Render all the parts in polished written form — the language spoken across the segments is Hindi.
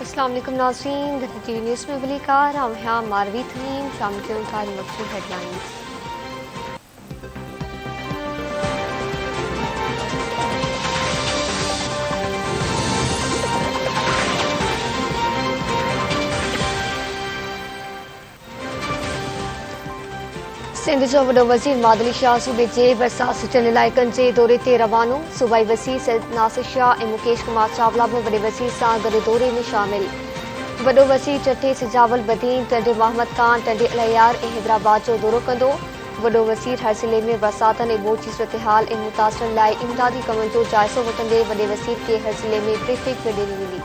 अस्सलाम वालेकुम नाज़रीन, टीवी न्यूज़ में वलीकार हम यहाँ मारवी थीम शाम के उनका मकसूद हेडलाइंस। सिंध जो वॾो वज़ीर मादली शाह सूबे जे बरसात सिटियल इलाइक़नि जे दौरे ते रवानो। सूबाई वज़ीर सैयद नासिर शाह ऐं मुकेश कुमार चावला बि वॾे वज़ीर सां गॾु दौरे में शामिल। वॾो वज़ीर चटे सिजावल बदीन टंडे मोहम्मद खान टंडे अलयार ऐं हैदराबाद जो दौरो कंदो। वॾो वज़ीर हर ज़िले में बरसातनि ऐं ॿोड़ जी सूरतहाल ऐं मुतासिरनि लाइ इमदादी कमनि जो जाइज़ो वठंदे वॾे वज़ीर खे हर ज़िले में ब्रीफिंग पिणु ॾिनी वेंदी।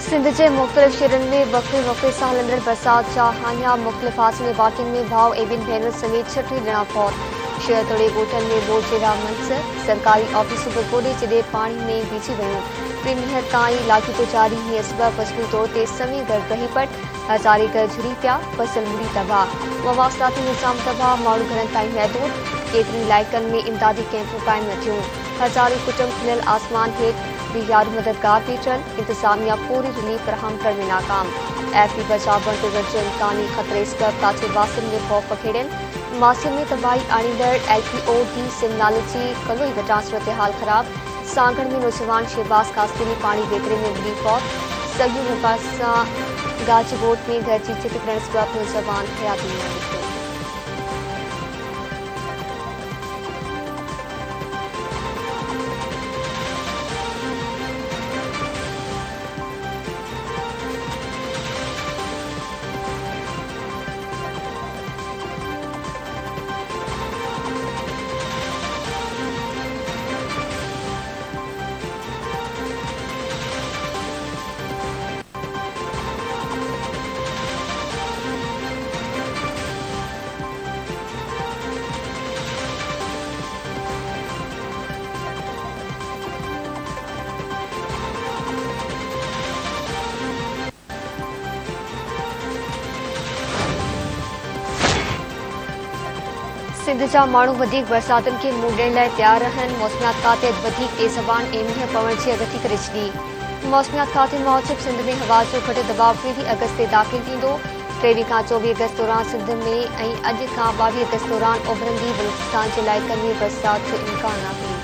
सिंध के मुख़्तलिफ़ शहरनि में वक़्फ़े सां हलंदड़ बरसात जा हानिया मुख़्तलिफ़ आसिमी वाक़िअनि में भाउ ऐं ॿिनि भेनरुनि समेत 36 ॼणा फौत। शहर तोड़े ॻोठनि में ॿोड़ जहिड़ा मंज़र। सरकारी ऑफिसूं बि गोॾे जॾहिं पाणी में भीजी वियूं। टीं ताईं लाॻीतो जारी हीअं सबबि मजमूई तौर ते समी गरगही पट हज़ारे घर झुरी पिया। फसल मुड़ी तबाह, मवासिलाती निज़ाम तबाह, माण्हू घरनि ताईं महदूद। केतिरनि इलाइक़नि में इमदादी कैंपूं क़ाइमु न थियूं। हज़ारे कुटुंब खिलियल आसमान हेठि यार मददगार बीठल। इंतजामिया पूरी रिलीफ फराहम करण में नाकाम। ऐपी बचाव बंद गॾिजो इम्कानी ख़तरे सबबि काथे वासियुनि में ख़ौफ़ पखेड़ियल। मासियुनि में तबाही आणींदड़ LPOD सिम नाले जी कलोई वटां सूरतहाल ख़राब। सांगड़ में नौजवान शहबाज़ कासरी पाणी वेकिरे में बुॾी फौत। सॻियूं वफ़ा सां गाजीबोट में घर जी छित किरण सबबि नौजवान हयाती न ॾिठो। सिंध जा माण्हू वधीक बरसातुनि खे मुंहुं ॾियण लाइ तयारु रहनि। मौसमियात खाते वधीक तेज़ हवाउनि ऐं मींहुं पवण जी अॻकथी करे छॾी। मौसमियात खाते मूजिबि सिंध में हवा जो घटि दबाव 20 अगस्त ते दाख़िल थींदो। 23 खां 24 अगस्त दौरान सिंध में ऐं अॼु खां 22 अगस्त दौरान ओभरंदी बलूचिस्तान जे इलाइक़नि में बरसात जो इम्कान आहे।